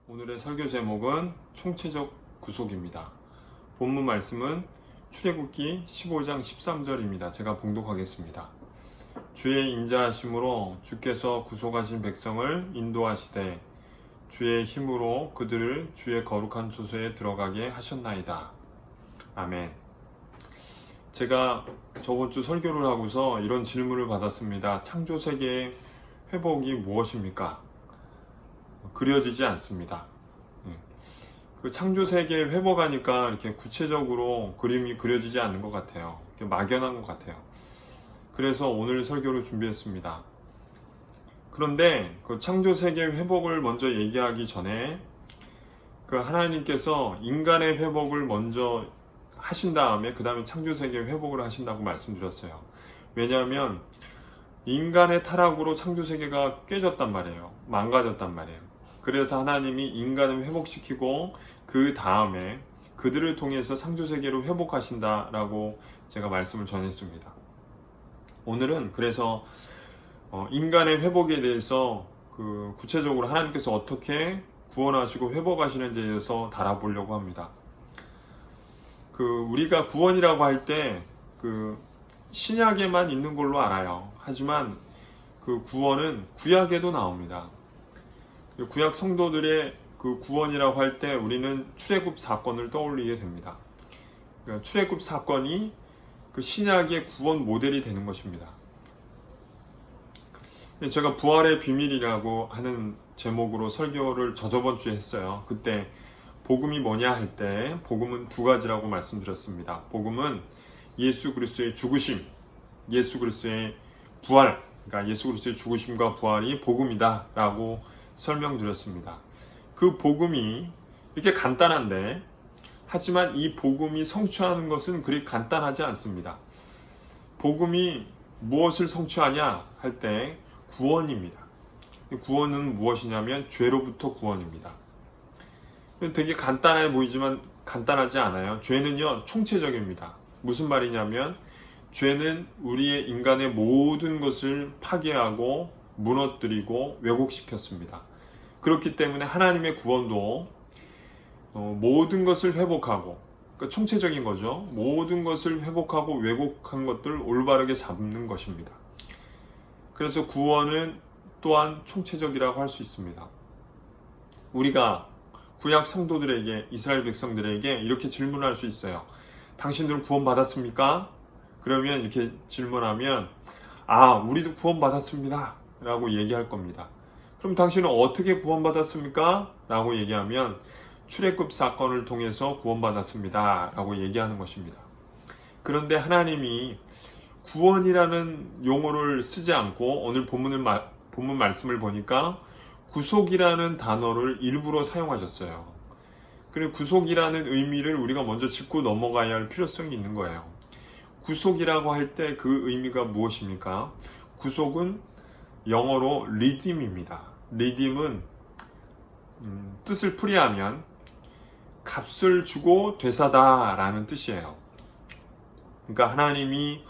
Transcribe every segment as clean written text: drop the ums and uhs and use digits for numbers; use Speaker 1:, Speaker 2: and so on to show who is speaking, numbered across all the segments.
Speaker 1: 오늘의 설교 제목은 총체적 구속입니다. 본문 말씀은 출애굽기 15장 13절입니다. 제가 봉독하겠습니다. 주의 인자하심으로 주께서 구속하신 백성을 인도하시되 주의 힘으로 그들을 주의 거룩한 초소에 들어가게 하셨나이다. 아멘. 제가 저번 주 설교를 하고서 이런 질문을 받았습니다. 창조 세계의 회복이 무엇입니까? 그려지지 않습니다. 그 창조 세계 회복하니까 이렇게 구체적으로 그림이 그려지지 않는 것 같아요. 막연한 것 같아요. 그래서 오늘 설교를 준비했습니다. 그런데 그 창조 세계 회복을 먼저 얘기하기 전에 그 하나님께서 인간의 회복을 먼저 하신 다음에 그 다음에 창조 세계 회복을 하신다고 말씀드렸어요. 왜냐하면 인간의 타락으로 창조 세계가 깨졌단 말이에요. 망가졌단 말이에요. 그래서 하나님이 인간을 회복시키고 그 다음에 그들을 통해서 창조세계를 회복하신다라고 제가 말씀을 전했습니다. 오늘은 그래서 인간의 회복에 대해서 구체적으로 하나님께서 어떻게 구원하시고 회복하시는지에 대해서 달아보려고 합니다. 우리가 구원이라고 할 때 신약에만 있는 걸로 알아요. 하지만 그 구원은 구약에도 나옵니다. 구약 성도들의 그 구원이라고 할 때 우리는 출애굽 사건을 떠올리게 됩니다. 그러니까 출애굽 사건이 그 신약의 구원 모델이 되는 것입니다. 제가 부활의 비밀이라고 하는 제목으로 설교를 저번 주에 했어요. 그때 복음이 뭐냐 할 때 복음은 두 가지라고 말씀드렸습니다. 복음은 예수 그리스도의 죽으심, 예수 그리스도의 부활, 그러니까 예수 그리스도의 죽으심과 부활이 복음이다 라고 설명드렸습니다. 그 복음이 이렇게 간단한데 하지만 이 복음이 성취하는 것은 그리 간단하지 않습니다. 복음이 무엇을 성취하냐 할 때 구원입니다. 구원은 무엇이냐면 죄로부터 구원입니다. 되게 간단해 보이지만 간단하지 않아요. 죄는요 총체적입니다. 무슨 말이냐면 죄는 우리의 인간의 모든 것을 파괴하고 무너뜨리고 왜곡시켰습니다. 그렇기 때문에 하나님의 구원도 모든 것을 회복하고, 그러니까 총체적인 거죠. 모든 것을 회복하고 왜곡한 것들을 올바르게 잡는 것입니다. 그래서 구원은 또한 총체적이라고 할 수 있습니다. 우리가 구약 성도들에게, 이스라엘 백성들에게 이렇게 질문할 수 있어요. 당신들은 구원 받았습니까? 그러면 이렇게 질문하면 우리도 구원 받았습니다 라고 얘기할 겁니다. 그럼 당신은 어떻게 구원받았습니까? 라고 얘기하면 출애굽 사건을 통해서 구원받았습니다 라고 얘기하는 것입니다. 그런데 하나님이 구원이라는 용어를 쓰지 않고 오늘 본문 말씀을 보니까 구속이라는 단어를 일부러 사용하셨어요. 그리고 구속이라는 의미를 우리가 먼저 짚고 넘어가야 할 필요성이 있는 거예요. 구속이라고 할 때 그 의미가 무엇입니까? 구속은 영어로 redeem입니다. redeem은 뜻을 풀이하면 값을 주고 되사다 라는 뜻이에요. 그러니까 하나님이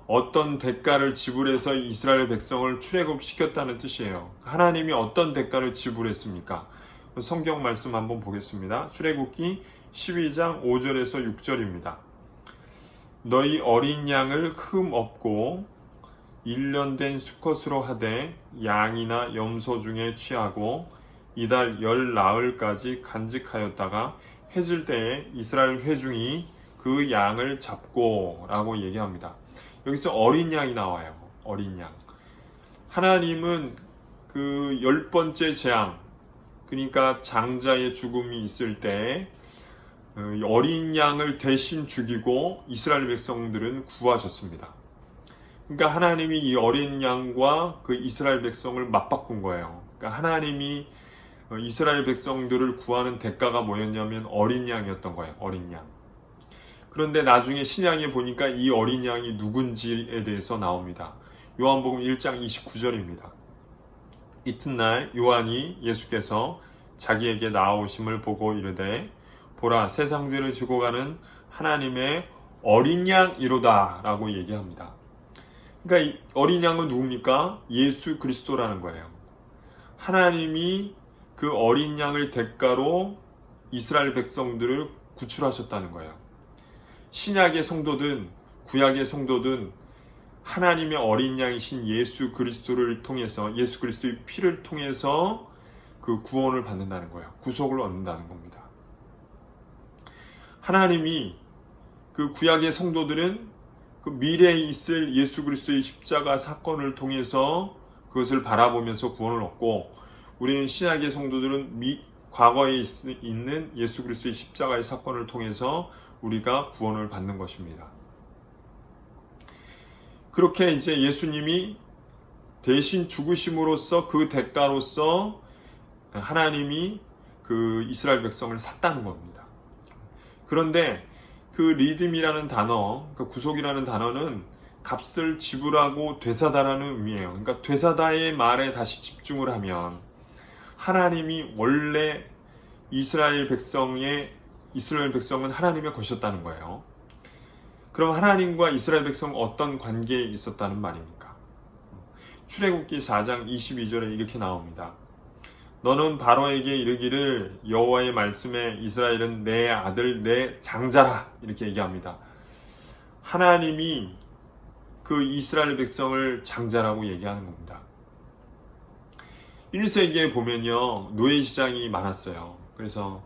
Speaker 1: 어떤 대가를 지불해서 이스라엘 백성을 출애굽시켰다는 뜻이에요. 하나님이 어떤 대가를 지불했습니까? 성경 말씀 한번 보겠습니다. 출애굽기 12장 5절에서 6절입니다. 너희 어린 양을 흠 없고 1년 된 수컷으로 하되 양이나 염소 중에 취하고 이달 열 나흘까지 간직하였다가 해질 때에 이스라엘 회중이 그 양을 잡고 라고 얘기합니다. 여기서 어린 양이 나와요. 어린 양. 하나님은 그 10번째 재앙, 그러니까 장자의 죽음이 있을 때 어린 양을 대신 죽이고 이스라엘 백성들은 구하셨습니다. 그러니까 하나님이 이 어린 양과 그 이스라엘 백성을 맞바꾼 거예요. 그러니까 하나님이 이스라엘 백성들을 구하는 대가가 뭐였냐면 어린 양이었던 거예요. 어린 양. 그런데 나중에 신약에 보니까 이 어린 양이 누군지에 대해서 나옵니다. 요한복음 1장 29절입니다. 이튿날 요한이 예수께서 자기에게 나아오심을 보고 이르되 보라 세상 죄를 지고 가는 하나님의 어린 양이로다 라고 얘기합니다. 그러니까 이 어린 양은 누굽니까? 예수 그리스도라는 거예요. 하나님이 그 어린 양을 대가로 이스라엘 백성들을 구출하셨다는 거예요. 신약의 성도든 구약의 성도든 하나님의 어린 양이신 예수 그리스도를 통해서, 예수 그리스도의 피를 통해서 그 구원을 받는다는 거예요. 구속을 얻는다는 겁니다. 하나님이 그 구약의 성도들은 그 미래에 있을 예수 그리스도의 십자가 사건을 통해서 그것을 바라보면서 구원을 얻고, 우리는 신약의 성도들은 과거에 있는 예수 그리스도의 십자가의 사건을 통해서 우리가 구원을 받는 것입니다. 그렇게 이제 예수님이 대신 죽으심으로써 그 대가로서 하나님이 그 이스라엘 백성을 샀다는 겁니다. 그런데 그 리듬이라는 단어, 그 구속이라는 단어는 값을 지불하고 되사다라는 의미예요. 그러니까 되사다의 말에 다시 집중을 하면 하나님이 원래 이스라엘 백성은 하나님의 것이었다는 거예요. 그럼 하나님과 이스라엘 백성은 어떤 관계에 있었다는 말입니까? 출애굽기 4장 22절에 이렇게 나옵니다. 너는 바로에게 이르기를 여호와의 말씀에 이스라엘은 내 아들 내 장자라, 이렇게 얘기합니다. 하나님이 그 이스라엘 백성을 장자라고 얘기하는 겁니다. 1세기에 보면요, 노예시장이 많았어요. 그래서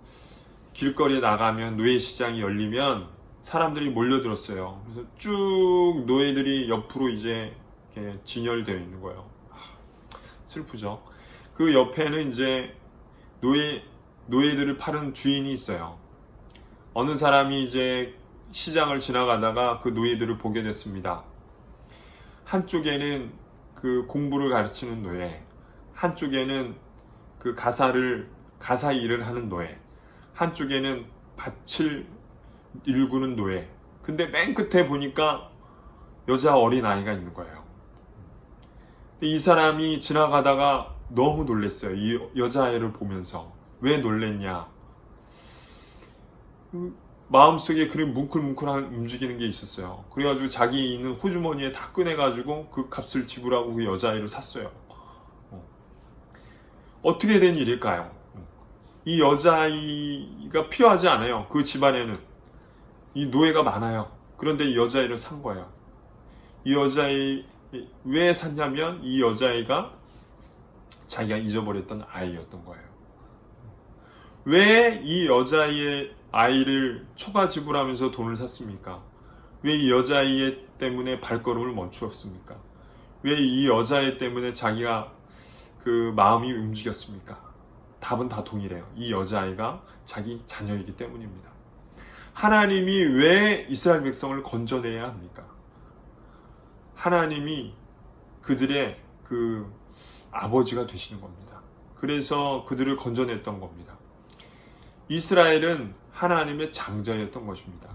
Speaker 1: 길거리에 나가면 노예시장이 열리면 사람들이 몰려들었어요. 그래서 쭉 노예들이 옆으로 이제 이렇게 진열되어 있는 거예요. 슬프죠. 그 옆에는 이제 노예들을 파는 주인이 있어요. 어느 사람이 이제 시장을 지나가다가 그 노예들을 보게 됐습니다. 한쪽에는 그 공부를 가르치는 노예, 한쪽에는 그 가사 일을 하는 노예, 한쪽에는 밭을 일구는 노예. 근데 맨 끝에 보니까 여자 어린 아이가 있는 거예요. 이 사람이 지나가다가 너무 놀랐어요. 이 여자아이를 보면서. 왜 놀랬냐? 마음속에 그런 뭉클뭉클한 움직이는 게 있었어요. 그래가지고 자기 있는 호주머니에 다 꺼내가지고 그 값을 지불하고 그 여자아이를 샀어요. 어떻게 된 일일까요? 이 여자아이가 필요하지 않아요. 그 집안에는 이 노예가 많아요. 그런데 이 여자아이를 산 거예요. 이 여자아이 왜 샀냐면 이 여자아이가 자기가 잊어버렸던 아이였던 거예요. 왜 이 여자아이의 아이를 초과 지불하면서 돈을 샀습니까? 왜 이 여자아이 때문에 발걸음을 멈추었습니까? 왜 이 여자아이 때문에 자기가 그 마음이 움직였습니까? 답은 다 동일해요. 이 여자아이가 자기 자녀이기 때문입니다. 하나님이 왜 이스라엘 백성을 건져내야 합니까? 하나님이 그들의 그 아버지가 되시는 겁니다. 그래서 그들을 건져냈던 겁니다. 이스라엘은 하나님의 장자였던 것입니다.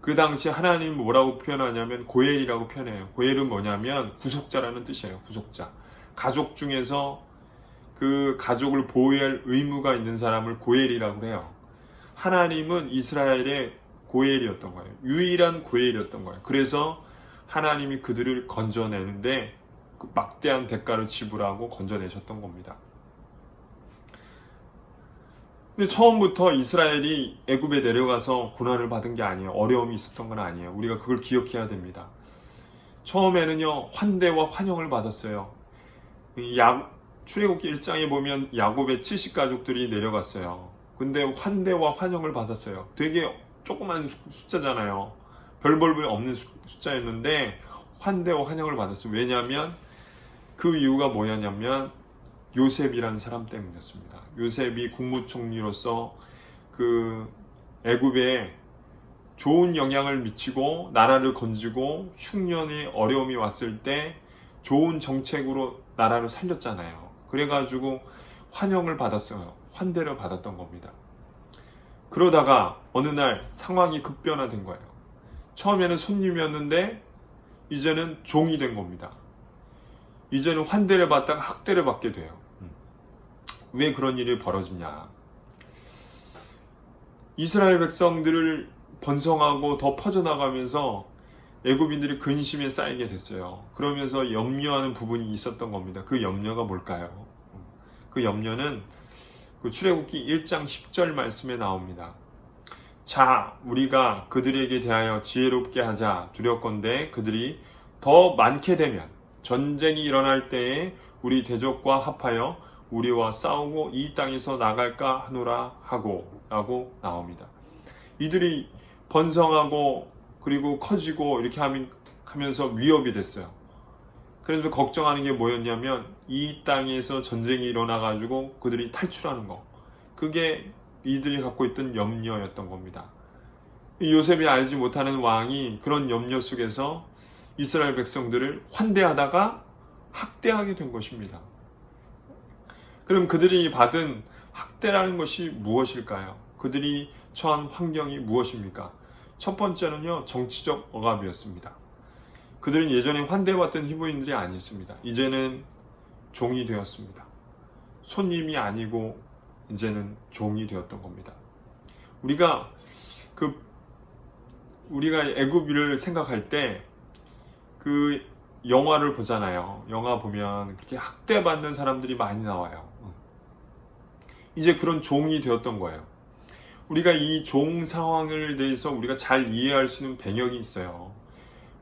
Speaker 1: 그 당시 하나님 뭐라고 표현하냐면 고엘이라고 표현해요. 고엘은 뭐냐면 구속자라는 뜻이에요. 구속자. 가족 중에서 그 가족을 보호할 의무가 있는 사람을 고엘이라고 해요. 하나님은 이스라엘의 고엘이었던 거예요. 유일한 고엘이었던 거예요. 그래서 하나님이 그들을 건져내는데 그 막대한 대가를 지불하고 건져내셨던 겁니다. 근데 처음부터 이스라엘이 애굽에 내려가서 고난을 받은 게 아니에요. 어려움이 있었던 건 아니에요. 우리가 그걸 기억해야 됩니다. 처음에는요, 환대와 환영을 받았어요. 출애굽기 1장에 보면 야곱의 70가족들이 내려갔어요. 근데 환대와 환영을 받았어요. 되게 조그만 숫자잖아요. 별 볼 일 없는 숫자였는데 환대와 환영을 받았어요. 왜냐하면 그 이유가 뭐였냐면 요셉이라는 사람 때문이었습니다. 요셉이 국무총리로서 그 애굽에 좋은 영향을 미치고 나라를 건지고 흉년의 어려움이 왔을 때 좋은 정책으로 나라를 살렸잖아요. 그래가지고 환영을 받았어요. 환대를 받았던 겁니다. 그러다가 어느 날 상황이 급변화된 거예요. 처음에는 손님이었는데 이제는 종이 된 겁니다. 이제는 환대를 받다가 학대를 받게 돼요. 왜 그런 일이 벌어지냐? 이스라엘 백성들을 번성하고 더 퍼져나가면서 애굽인들이 근심에 쌓이게 됐어요. 그러면서 염려하는 부분이 있었던 겁니다. 그 염려가 뭘까요? 그 염려는 그 출애굽기 1장 10절 말씀에 나옵니다. 자, 우리가 그들에게 대하여 지혜롭게 하자. 두렵건대 그들이 더 많게 되면 전쟁이 일어날 때에 우리 대적과 합하여 우리와 싸우고 이 땅에서 나갈까 하노라 하고 라고 나옵니다. 이들이 번성하고 그리고 커지고 이렇게 하면서 위협이 됐어요. 그래서 걱정하는 게 뭐였냐면 이 땅에서 전쟁이 일어나가지고 그들이 탈출하는 거. 그게 이들이 갖고 있던 염려였던 겁니다. 요셉이 알지 못하는 왕이 그런 염려 속에서 이스라엘 백성들을 환대하다가 학대하게 된 것입니다. 그럼 그들이 받은 학대라는 것이 무엇일까요? 그들이 처한 환경이 무엇입니까? 첫 번째는요, 정치적 억압이었습니다. 그들은 예전에 환대받던 히브리인들이 아니었습니다. 이제는 종이 되었습니다. 손님이 아니고 이제는 종이 되었던 겁니다. 우리가 애굽을 생각할 때 그 영화를 보잖아요. 영화 보면 그렇게 학대받는 사람들이 많이 나와요. 이제 그런 종이 되었던 거예요. 우리가 이 종 상황을 대해서 우리가 잘 이해할 수 있는 배경이 있어요.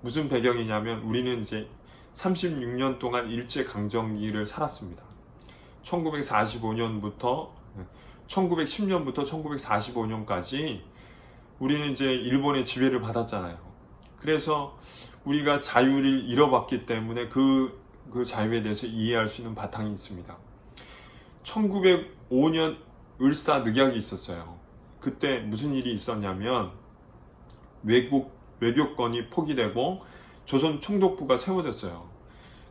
Speaker 1: 무슨 배경이냐면 우리는 이제 36년 동안 일제강점기를 살았습니다. 1910년부터 1945년까지 우리는 이제 일본의 지배를 받았잖아요. 그래서 우리가 자유를 잃어봤기 때문에 그 자유에 대해서 이해할 수 있는 바탕이 있습니다. 1905년 을사늑약이 있었어요. 그때 무슨 일이 있었냐면 외교권이 포기되고 조선 총독부가 세워졌어요.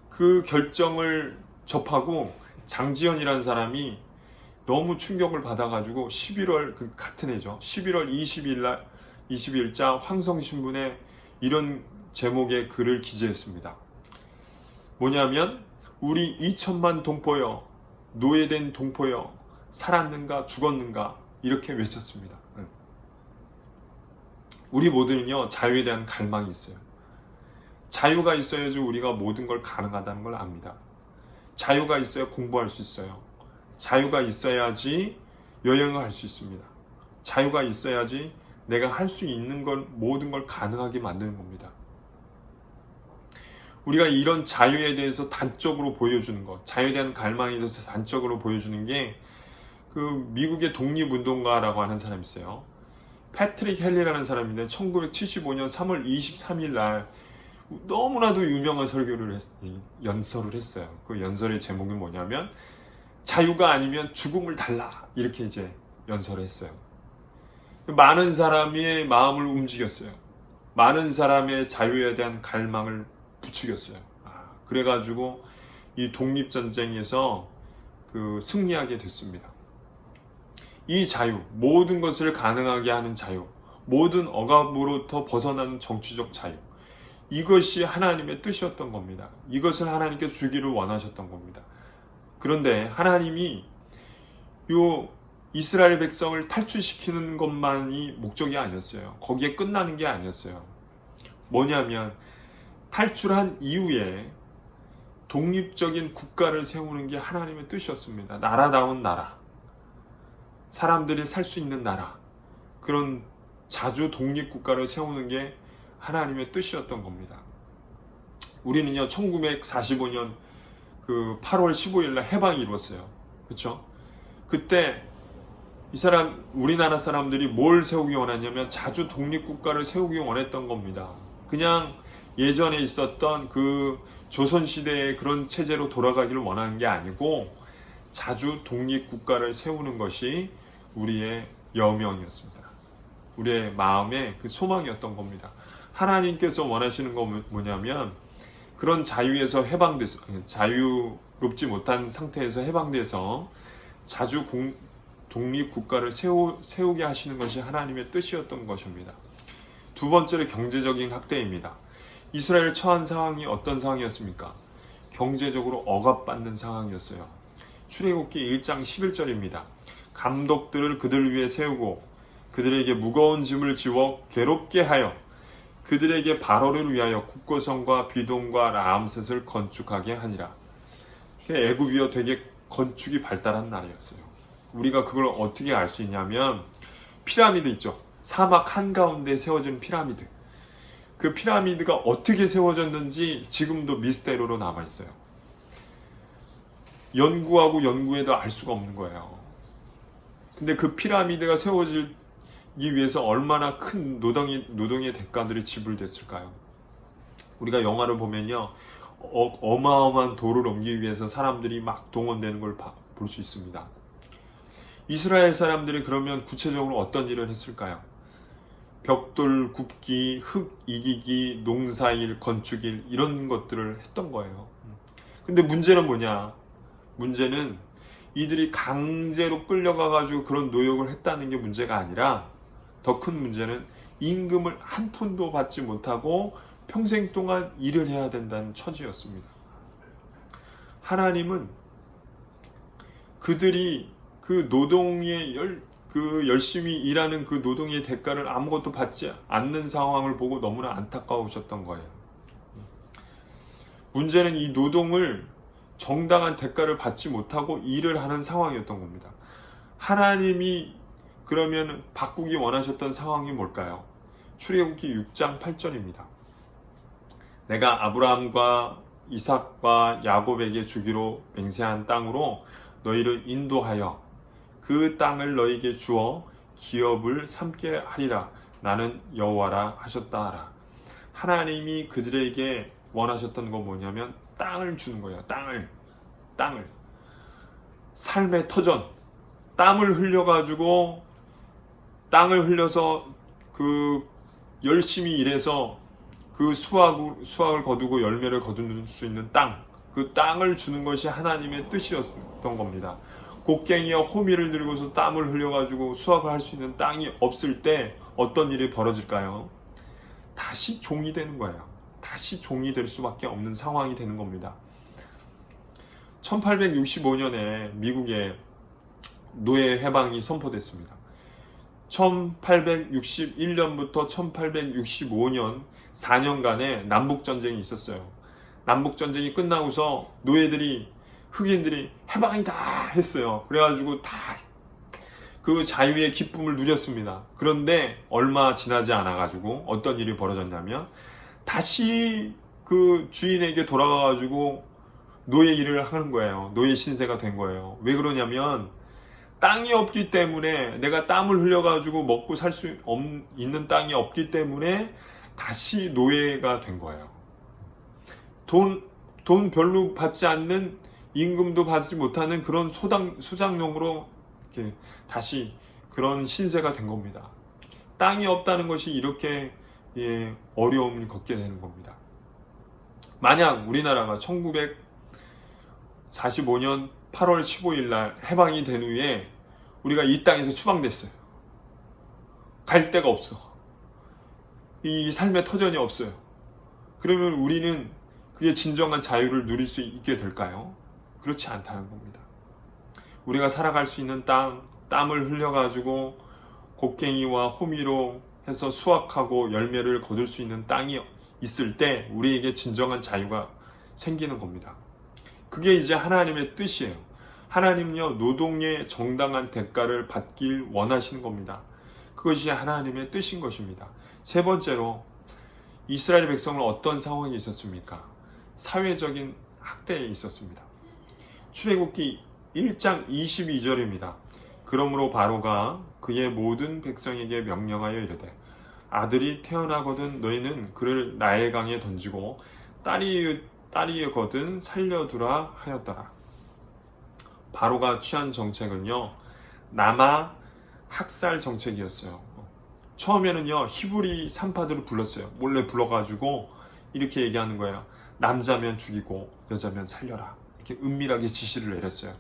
Speaker 1: 그 결정을 접하고 장지연이라는 사람이 너무 충격을 받아가지고 11월 같은 해죠. 11월 20일자 황성신문에 이런 제목의 글을 기재했습니다. 뭐냐면 우리 2천만 동포여, 노예된 동포여, 살았는가 죽었는가 이렇게 외쳤습니다. 우리 모두는요, 자유에 대한 갈망이 있어요. 자유가 있어야지 우리가 모든 걸 가능하다는 걸 압니다. 자유가 있어야 공부할 수 있어요. 자유가 있어야지 여행을 할 수 있습니다. 자유가 있어야지 내가 할 수 있는 걸 모든 걸 가능하게 만드는 겁니다. 우리가 이런 자유에 대해서 단적으로 보여주는 것, 자유에 대한 갈망에 대해서 단적으로 보여주는 게 그 미국의 독립운동가라고 하는 사람이 있어요. 패트릭 헨리라는 사람인데 1975년 3월 23일 날 너무나도 유명한 연설을 했어요. 그 연설의 제목이 뭐냐면 자유가 아니면 죽음을 달라 이렇게 이제 연설을 했어요. 많은 사람의 마음을 움직였어요. 많은 사람의 자유에 대한 갈망을 부추겼어요. 그래가지고 이 독립전쟁에서 승리하게 됐습니다. 이 자유, 모든 것을 가능하게 하는 자유, 모든 억압으로부터 벗어나는 정치적 자유, 이것이 하나님의 뜻이었던 겁니다. 이것을 하나님께서 주기를 원하셨던 겁니다. 그런데 하나님이 이스라엘 백성을 탈출시키는 것만이 목적이 아니었어요. 거기에 끝나는 게 아니었어요. 뭐냐면 탈출한 이후에 독립적인 국가를 세우는 게 하나님의 뜻이었습니다. 나라다운 나라, 사람들이 살 수 있는 나라, 그런 자주 독립국가를 세우는 게 하나님의 뜻이었던 겁니다. 우리는요 1945년 8월 15일 날 해방이 이루었어요. 그렇죠? 그때 우리나라 사람들이 뭘 세우기 원했냐면 자주 독립국가를 세우기 원했던 겁니다. 그냥 예전에 있었던 그 조선시대의 그런 체제로 돌아가기를 원하는 게 아니고 자주 독립국가를 세우는 것이 우리의 여명이었습니다. 우리의 마음의 그 소망이었던 겁니다. 하나님께서 원하시는 건 뭐냐면 그런 자유에서 해방돼서, 자유롭지 못한 상태에서 해방돼서 자주 독립국가를 세우게 하시는 것이 하나님의 뜻이었던 것입니다. 두 번째로 경제적인 학대입니다. 이스라엘 처한 상황이 어떤 상황이었습니까? 경제적으로 억압받는 상황이었어요. 출애굽기 1장 11절입니다. 감독들을 그들 위에 세우고 그들에게 무거운 짐을 지워 괴롭게 하여 그들에게 바로를 위하여 국고성과 비돔과 라암셋을 건축하게 하니라. 애굽이여 되게 건축이 발달한 나라였어요. 우리가 그걸 어떻게 알 수 있냐면 피라미드 있죠. 사막 한가운데 세워진 피라미드. 그 피라미드가 어떻게 세워졌는지 지금도 미스테리로 남아있어요. 연구하고 연구해도 알 수가 없는 거예요. 근데 그 피라미드가 세워지기 위해서 얼마나 큰 노동의 대가들이 지불됐을까요? 우리가 영화를 보면요, 어마어마한 돌을 옮기기 위해서 사람들이 막 동원되는 걸 볼 수 있습니다. 이스라엘 사람들이 그러면 구체적으로 어떤 일을 했을까요? 벽돌 굽기, 흙 이기기, 농사일, 건축일 이런 것들을 했던 거예요. 근데 문제는 뭐냐? 문제는 이들이 강제로 끌려가가지고 그런 노역을 했다는 게 문제가 아니라 더 큰 문제는 임금을 한 푼도 받지 못하고 평생 동안 일을 해야 된다는 처지였습니다. 하나님은 그들이 그 노동의 열심히 일하는 그 노동의 대가를 아무것도 받지 않는 상황을 보고 너무나 안타까우셨던 거예요. 문제는 이 노동을 정당한 대가를 받지 못하고 일을 하는 상황이었던 겁니다. 하나님이 그러면 바꾸기 원하셨던 상황이 뭘까요? 출애굽기 6장 8절입니다. 내가 아브라함과 이삭과 야곱에게 주기로 맹세한 땅으로 너희를 인도하여 그 땅을 너희에게 주어 기업을 삼게 하리라. 나는 여호와라 하셨다 하라. 하나님이 그들에게 원하셨던 건 뭐냐면 땅을 주는 거예요. 땅을. 삶의 터전. 땀을 흘려가지고 땅을 흘려서 그 열심히 일해서 그 수확을 거두고 열매를 거둘 수 있는 땅. 그 땅을 주는 것이 하나님의 뜻이었던 겁니다. 곡괭이와 호미를 들고서 땀을 흘려가지고 수확을 할 수 있는 땅이 없을 때 어떤 일이 벌어질까요? 다시 종이 되는 거예요. 다시 종이 될 수밖에 없는 상황이 되는 겁니다. 1865년에 미국에 노예 해방이 선포됐습니다. 1861년부터 1865년 4년간의 남북전쟁이 있었어요. 남북전쟁이 끝나고서 노예들이, 흑인들이 해방이다 했어요. 그래가지고 다 그 자유의 기쁨을 누렸습니다. 그런데 얼마 지나지 않아가지고 어떤 일이 벌어졌냐면 다시 그 주인에게 돌아가가지고 노예 일을 하는 거예요. 노예 신세가 된 거예요. 왜 그러냐면 땅이 없기 때문에, 내가 땀을 흘려가지고 먹고 살 수 있는 땅이 없기 때문에 다시 노예가 된 거예요. 돈 별로 받지 않는, 임금도 받지 못하는 그런 소장용으로 이렇게 다시 그런 신세가 된 겁니다. 땅이 없다는 것이 이렇게 어려움을 겪게 되는 겁니다. 만약 우리나라가 1945년 8월 15일 날 해방이 된 후에 우리가 이 땅에서 추방됐어요. 갈 데가 없어. 이 삶의 터전이 없어요. 그러면 우리는 그게 진정한 자유를 누릴 수 있게 될까요? 그렇지 않다는 겁니다. 우리가 살아갈 수 있는 땀을 흘려가지고 곡괭이와 호미로 해서 수확하고 열매를 거둘 수 있는 땅이 있을 때 우리에게 진정한 자유가 생기는 겁니다. 그게 이제 하나님의 뜻이에요. 하나님은요, 노동의 정당한 대가를 받길 원하시는 겁니다. 그것이 하나님의 뜻인 것입니다. 세 번째로, 이스라엘 백성은 어떤 상황이 있었습니까? 사회적인 학대에 있었습니다. 출애굽기 1장 22절입니다. 그러므로 바로가 그의 모든 백성에게 명령하여 이르되 아들이 태어나거든 너희는 그를 나일강에 던지고 딸이거든 살려두라 하였더라. 바로가 취한 정책은요, 남아 학살 정책이었어요. 처음에는요, 히브리 산파들을 불렀어요. 몰래 불러가지고 이렇게 얘기하는 거예요. 남자면 죽이고 여자면 살려라. 이렇게 은밀하게 지시를 내렸어요.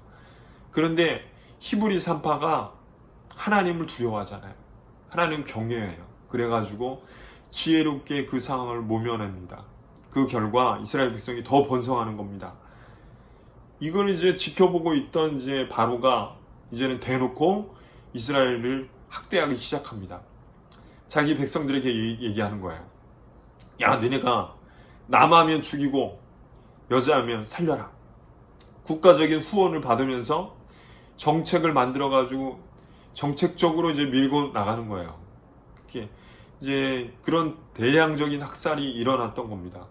Speaker 1: 그런데 히브리 산파가 하나님을 두려워하잖아요. 하나님 경외해요. 그래가지고 지혜롭게 그 상황을 모면합니다. 그 결과 이스라엘 백성이 더 번성하는 겁니다. 이걸 이제 지켜보고 있던 이제 바로가 이제는 대놓고 이스라엘을 학대하기 시작합니다. 자기 백성들에게 얘기하는 거예요. 야, 너네가 남하면 죽이고 여자하면 살려라. 국가적인 후원을 받으면서 정책을 만들어가지고 정책적으로 이제 밀고 나가는 거예요. 그게 이제 그런 대량적인 학살이 일어났던 겁니다.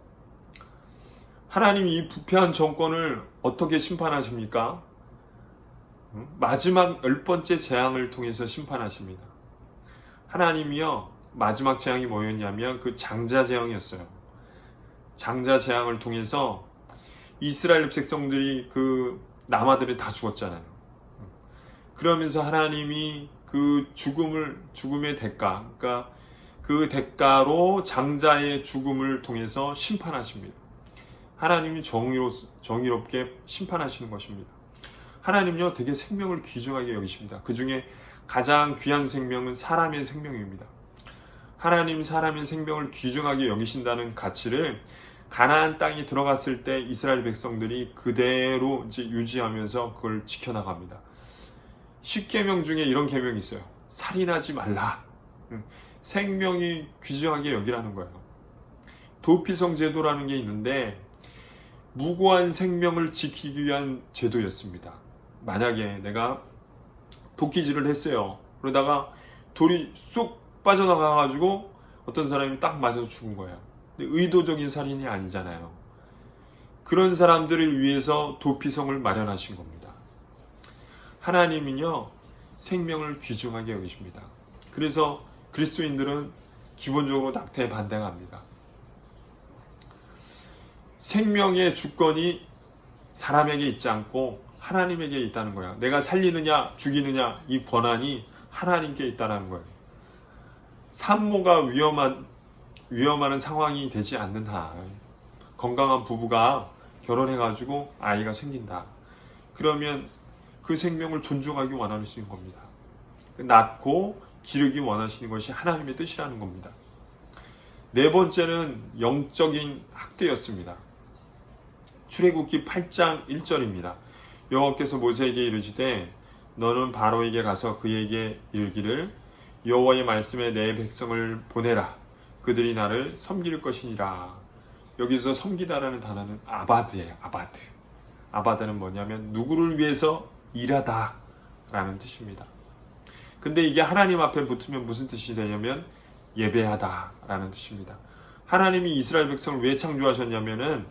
Speaker 1: 하나님이 이 부패한 정권을 어떻게 심판하십니까? 마지막 10번째 재앙을 통해서 심판하십니다. 하나님이요, 마지막 재앙이 뭐였냐면 그 장자 재앙이었어요. 장자 재앙을 통해서 이스라엘 백성들이 그 남아들이 다 죽었잖아요. 그러면서 하나님이 그 죽음의 대가, 그러니까 그 대가로 장자의 죽음을 통해서 심판하십니다. 하나님이 정의롭게 심판하시는 것입니다. 하나님은요, 되게 생명을 귀중하게 여기십니다. 그 중에 가장 귀한 생명은 사람의 생명입니다. 하나님 사람의 생명을 귀중하게 여기신다는 가치를 가나안 땅에 들어갔을 때 이스라엘 백성들이 그대로 이제 유지하면서 그걸 지켜나갑니다. 10계명 중에 이런 계명이 있어요. 살인하지 말라. 생명이 귀중하게 여기라는 거예요. 도피성 제도라는 게 있는데 무고한 생명을 지키기 위한 제도였습니다. 만약에 내가 도끼질을 했어요. 그러다가 돌이 쏙 빠져나가가지고 어떤 사람이 딱 맞아서 죽은 거예요. 근데 의도적인 살인이 아니잖아요. 그런 사람들을 위해서 도피성을 마련하신 겁니다. 하나님은요, 생명을 귀중하게 여기십니다. 그래서 그리스도인들은 기본적으로 낙태에 반대합니다. 생명의 주권이 사람에게 있지 않고 하나님에게 있다는 거야. 내가 살리느냐 죽이느냐 이 권한이 하나님께 있다는 거예요. 산모가 위험한 상황이 되지 않는 한 건강한 부부가 결혼해가지고 아이가 생긴다. 그러면 그 생명을 존중하기 원하시는 겁니다. 낳고 기르기 원하시는 것이 하나님의 뜻이라는 겁니다. 네 번째는 영적인 학대였습니다. 출애굽기 8장 1절입니다. 여호와께서 모세에게 이르시되 너는 바로에게 가서 그에게 이르기를 여호와의 말씀에 내 백성을 보내라. 그들이 나를 섬길 것이니라. 여기서 섬기다라는 단어는 아바드예요. 아바드. 아바드는 뭐냐면 누구를 위해서 일하다 라는 뜻입니다. 근데 이게 하나님 앞에 붙으면 무슨 뜻이 되냐면 예배하다 라는 뜻입니다. 하나님이 이스라엘 백성을 왜 창조하셨냐면은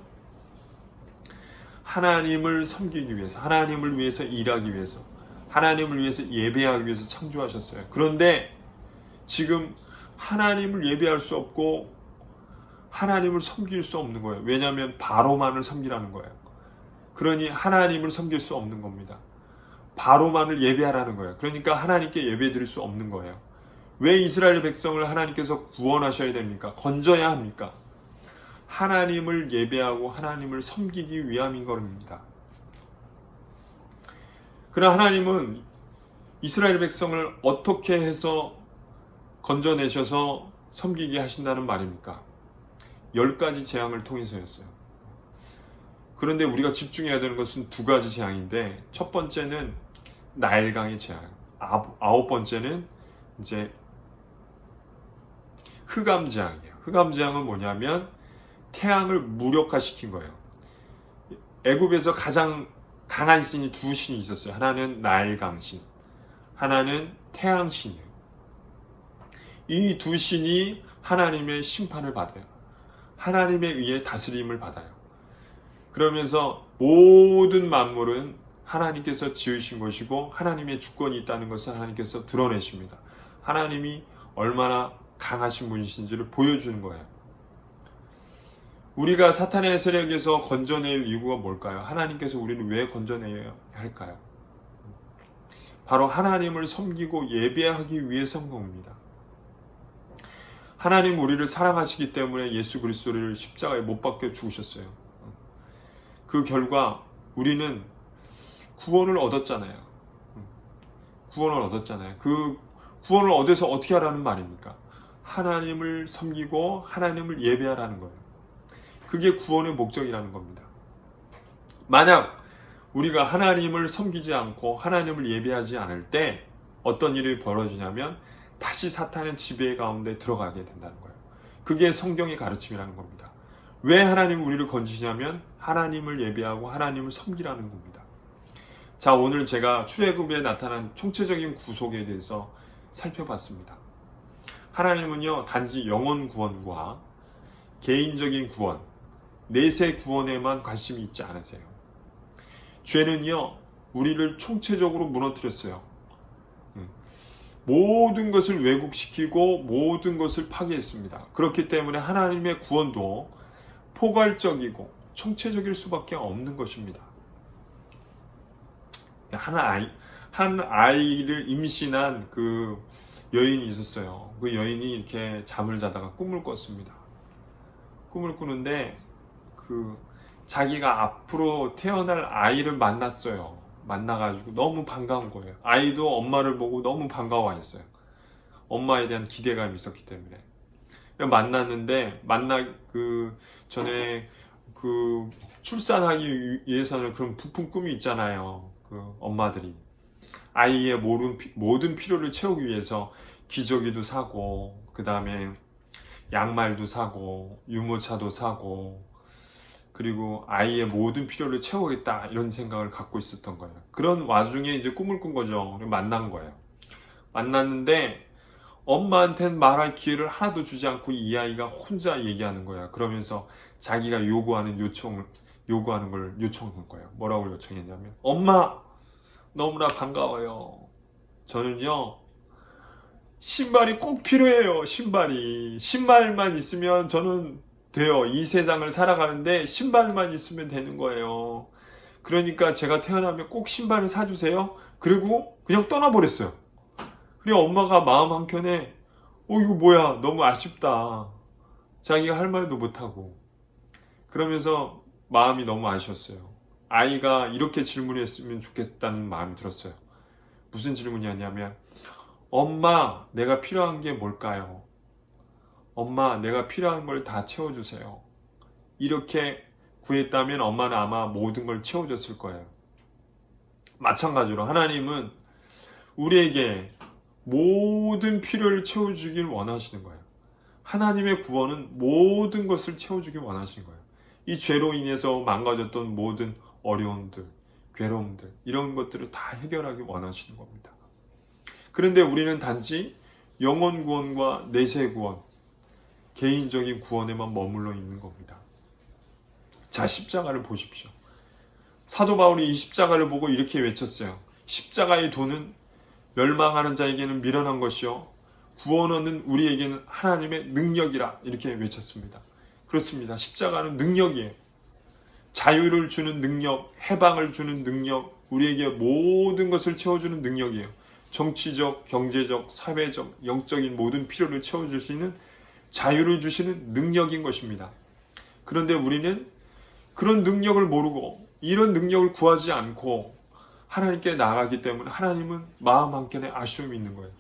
Speaker 1: 하나님을 섬기기 위해서, 하나님을 위해서 일하기 위해서, 하나님을 위해서 예배하기 위해서 창조하셨어요. 그런데 지금 하나님을 예배할 수 없고 하나님을 섬길 수 없는 거예요. 왜냐하면 바로만을 섬기라는 거예요. 그러니 하나님을 섬길 수 없는 겁니다. 바로만을 예배하라는 거예요. 그러니까 하나님께 예배 드릴 수 없는 거예요. 왜 이스라엘 백성을 하나님께서 구원하셔야 됩니까? 건져야 합니까? 하나님을 예배하고 하나님을 섬기기 위함인 겁니다. 그러나 하나님은 이스라엘 백성을 어떻게 해서 건져내셔서 섬기게 하신다는 말입니까? 10가지 재앙을 통해서였어요. 그런데 우리가 집중해야 되는 것은 2가지 재앙인데, 첫 번째는 나일강의 재앙, 9번째는 이제 흑암 재앙이에요. 흑암 재앙은 뭐냐면 태양을 무력화시킨 거예요. 애굽에서 가장 강한 신이 2신이 있었어요. 하나는 나일강신, 하나는 태양신이에요. 이 2신이 하나님의 심판을 받아요. 하나님에 의해 다스림을 받아요. 그러면서 모든 만물은 하나님께서 지으신 것이고 하나님의 주권이 있다는 것을 하나님께서 드러내십니다. 하나님이 얼마나 강하신 분이신지를 보여주는 거예요. 우리가 사탄의 세력에서 건져낼 이유가 뭘까요? 하나님께서 우리를 왜 건져내야 할까요? 바로 하나님을 섬기고 예배하기 위해서인 겁니다. 하나님 우리를 사랑하시기 때문에 예수 그리스도를 십자가에 못 박혀 죽으셨어요. 그 결과 우리는 구원을 얻었잖아요. 구원을 얻었잖아요. 그 구원을 얻어서 어떻게 하라는 말입니까? 하나님을 섬기고 하나님을 예배하라는 거예요. 그게 구원의 목적이라는 겁니다. 만약 우리가 하나님을 섬기지 않고 하나님을 예배하지 않을 때 어떤 일이 벌어지냐면 다시 사탄의 지배 가운데 들어가게 된다는 거예요. 그게 성경의 가르침이라는 겁니다. 왜 하나님이 우리를 건지시냐면 하나님을 예배하고 하나님을 섬기라는 겁니다. 자, 오늘 제가 출애굽에 나타난 총체적인 구속에 대해서 살펴봤습니다. 하나님은요, 단지 영혼 구원과 개인적인 구원, 내세 구원에만 관심이 있지 않으세요. 죄는요, 우리를 총체적으로 무너뜨렸어요. 모든 것을 왜곡시키고 모든 것을 파괴했습니다. 그렇기 때문에 하나님의 구원도 포괄적이고 총체적일 수밖에 없는 것입니다. 한 아이를 임신한 그 여인이 있었어요. 그 여인이 이렇게 잠을 자다가 꿈을 꿨습니다. 꿈을 꾸는데 자기가 앞으로 태어날 아이를 만났어요. 만나가지고 너무 반가운 거예요. 아이도 엄마를 보고 너무 반가워했어요. 엄마에 대한 기대감이 있었기 때문에. 만났는데 전에 출산하기 위해서는 그런 부푼 꿈이 있잖아요. 엄마들이 아이의 모든 필요를 채우기 위해서 기저귀도 사고, 그 다음에 양말도 사고, 유모차도 사고, 그리고 아이의 모든 필요를 채우겠다, 이런 생각을 갖고 있었던 거예요. 그런 와중에 이제 꿈을 꾼 거죠. 만난 거예요. 만났는데 엄마한테는 말할 기회를 하나도 주지 않고 이 아이가 혼자 얘기하는 거야. 그러면서 자기가 요구하는 걸 요청한 거예요. 뭐라고 요청했냐면, 엄마, 너무나 반가워요. 저는요, 신발이 꼭 필요해요. 신발만 있으면 저는 돼요. 이 세상을 살아가는데 신발만 있으면 되는 거예요. 그러니까 제가 태어나면 꼭 신발을 사주세요. 그리고 그냥 떠나버렸어요. 그리고 엄마가 마음 한켠에 이거 뭐야, 너무 아쉽다. 자기가 할 말도 못하고. 그러면서 마음이 너무 아쉬웠어요. 아이가 이렇게 질문했으면 좋겠다는 마음이 들었어요. 무슨 질문이었냐면, 엄마, 내가 필요한 게 뭘까요? 엄마, 내가 필요한 걸 다 채워주세요. 이렇게 구했다면 엄마는 아마 모든 걸 채워줬을 거예요. 마찬가지로 하나님은 우리에게 모든 필요를 채워주길 원하시는 거예요. 하나님의 구원은 모든 것을 채워주길 원하시는 거예요. 이 죄로 인해서 망가졌던 모든 어려움들, 괴로움들, 이런 것들을 다 해결하기 원하시는 겁니다. 그런데 우리는 단지 영혼 구원과 내세 구원, 개인적인 구원에만 머물러 있는 겁니다. 자, 십자가를 보십시오. 사도 바울이 이 십자가를 보고 이렇게 외쳤어요. 십자가의 도는 멸망하는 자에게는 미련한 것이요, 구원 얻는 우리에게는 하나님의 능력이라, 이렇게 외쳤습니다. 그렇습니다. 십자가는 능력이에요. 자유를 주는 능력, 해방을 주는 능력, 우리에게 모든 것을 채워주는 능력이에요. 정치적, 경제적, 사회적, 영적인 모든 필요를 채워주시는, 자유를 주시는 능력인 것입니다. 그런데 우리는 그런 능력을 모르고 이런 능력을 구하지 않고 하나님께 나아가기 때문에 하나님은 마음 한켠에 아쉬움이 있는 거예요.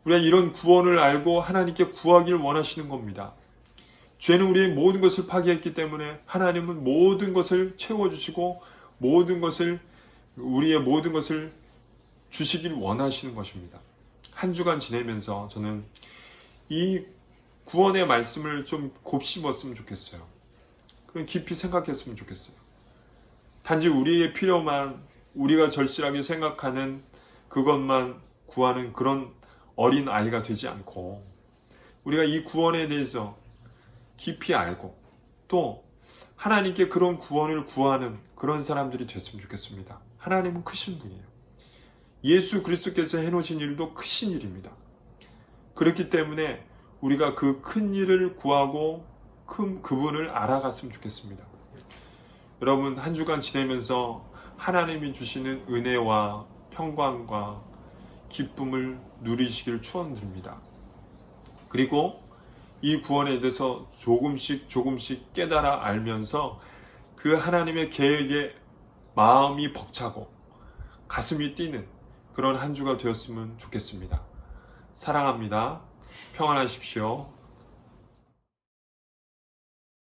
Speaker 1: 우리가 이런 구원을 알고 하나님께 구하기를 원하시는 겁니다. 죄는 우리의 모든 것을 파괴했기 때문에 하나님은 모든 것을 채워주시고 우리의 모든 것을 주시길 원하시는 것입니다. 한 주간 지내면서 저는 이 구원의 말씀을 좀 곱씹었으면 좋겠어요. 그럼 깊이 생각했으면 좋겠어요. 단지 우리의 필요만, 우리가 절실하게 생각하는 그것만 구하는 그런 어린 아이가 되지 않고, 우리가 이 구원에 대해서 깊이 알고 또 하나님께 그런 구원을 구하는 그런 사람들이 됐으면 좋겠습니다. 하나님은 크신 분이에요. 예수 그리스도께서 해놓으신 일도 크신 일입니다. 그렇기 때문에 우리가 그 큰 일을 구하고 그분을 알아갔으면 좋겠습니다. 여러분, 한 주간 지내면서 하나님이 주시는 은혜와 평강과 기쁨을 누리시길 축원드립니다. 그리고 이 구원에 대해서 조금씩 깨달아 알면서 그 하나님의 계획에 마음이 벅차고 가슴이 뛰는 그런 한 주가 되었으면 좋겠습니다. 사랑합니다. 평안하십시오.